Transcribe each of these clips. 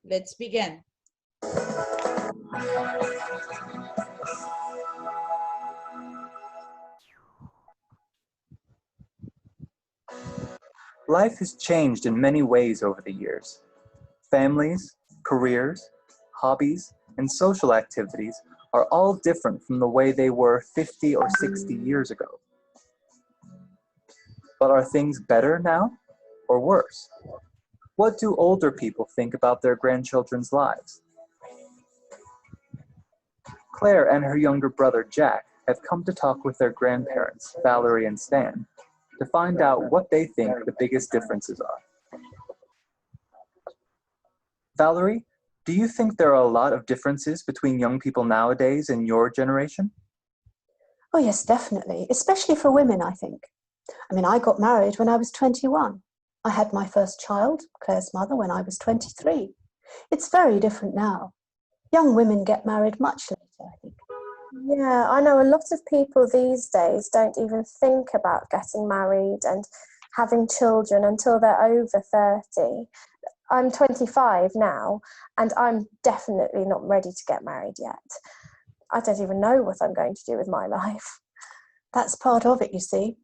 Let's begin. Life has changed in many ways over the years. Families, careers, hobbies, and social activities are all different from the way they were 50 or 60 years ago. But are things better now or worse? What do older people think about their grandchildren's lives? Claire and her younger brother Jack have come to talk with their grandparents, Valerie and Stan, to find out what they think the biggest differences are. Valerie, do you think there are a lot of differences between young people nowadays and your generation? Oh yes, definitely, especially for women, I think. I mean, I got married when I was 21. I had my first child, Claire's mother, when I was 23. It's very different now. Young women get married much later, I think. Yeah, I know a lot of people these days don't even think about getting married and having children until they're over 30. I'm 25 now, and I'm definitely not ready to get married yet. I don't even know what I'm going to do with my life. That's part of it, you see.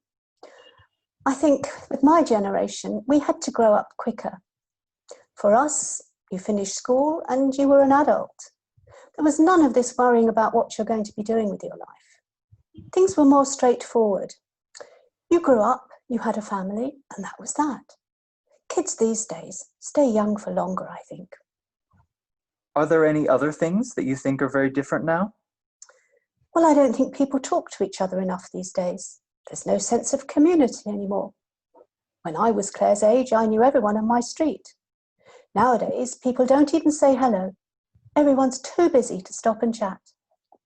I think with my generation, we had to grow up quicker. For us, you finished school and you were an adult. There was none of this worrying about what you're going to be doing with your life. Things were more straightforward. You grew up, you had a family, and that was that. Kids these days stay young for longer, I think. Are there any other things that you think are very different now? Well, I don't think people talk to each other enough these days. There's no sense of community anymore. When I was Claire's age, I knew everyone on my street. Nowadays, people don't even say hello. Everyone's too busy to stop and chat.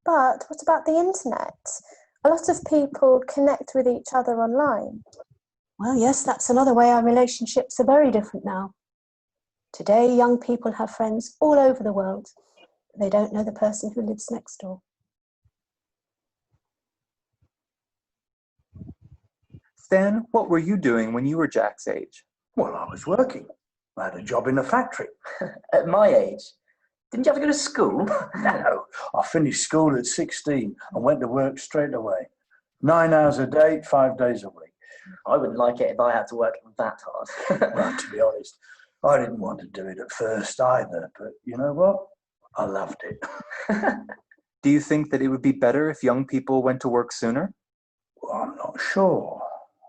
But what about the internet? A lot of people connect with each other online. Well, yes, that's another way our relationships are very different now. Today, young people have friends all over the world. They don't know the person who lives next door. Stan, what were you doing when you were Jack's age? Well, I was working. I had a job in a factory. At my age? Didn't you have to go to school? No, I finished school at 16 and went to work straight away. 9 hours a day, 5 days a week. I wouldn't like it if I had to work that hard. Well, to be honest, I didn't want to do it at first either, but you know what? I loved it. Do you think that it would be better if young people went to work sooner? Well, I'm not sure.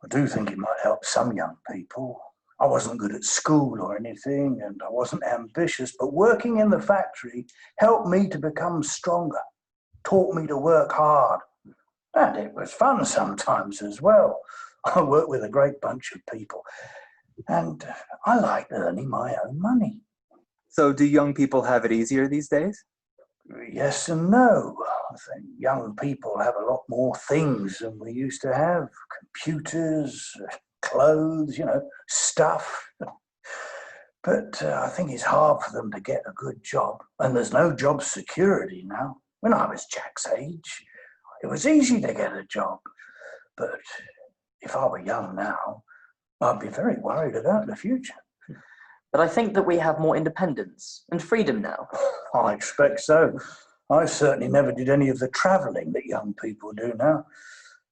I do think it might help some young people. I wasn't good at school or anything, and I wasn't ambitious, but working in the factory helped me to become stronger, taught me to work hard. And it was fun sometimes as well. I worked with a great bunch of people, and I liked earning my own money. So do young people have it easier these days? Yes and no. I think young people have a lot more things than we used to have. Computers, clothes, stuff. But I think it's hard for them to get a good job. And there's no job security now. When I was Jack's age, it was easy to get a job. But if I were young now, I'd be very worried about the future. But I think that we have more independence and freedom now. I expect so. I certainly never did any of the travelling that young people do now.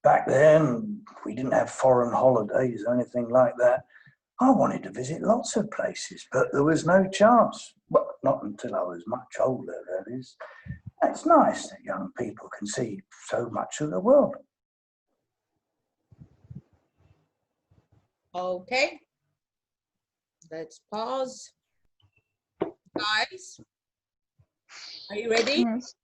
Back then, we didn't have foreign holidays or anything like that. I wanted to visit lots of places, but there was no chance. Well, not until I was much older, that is. It's nice that young people can see so much of the world. Okay. Let's pause. Guys, are you ready? Yes.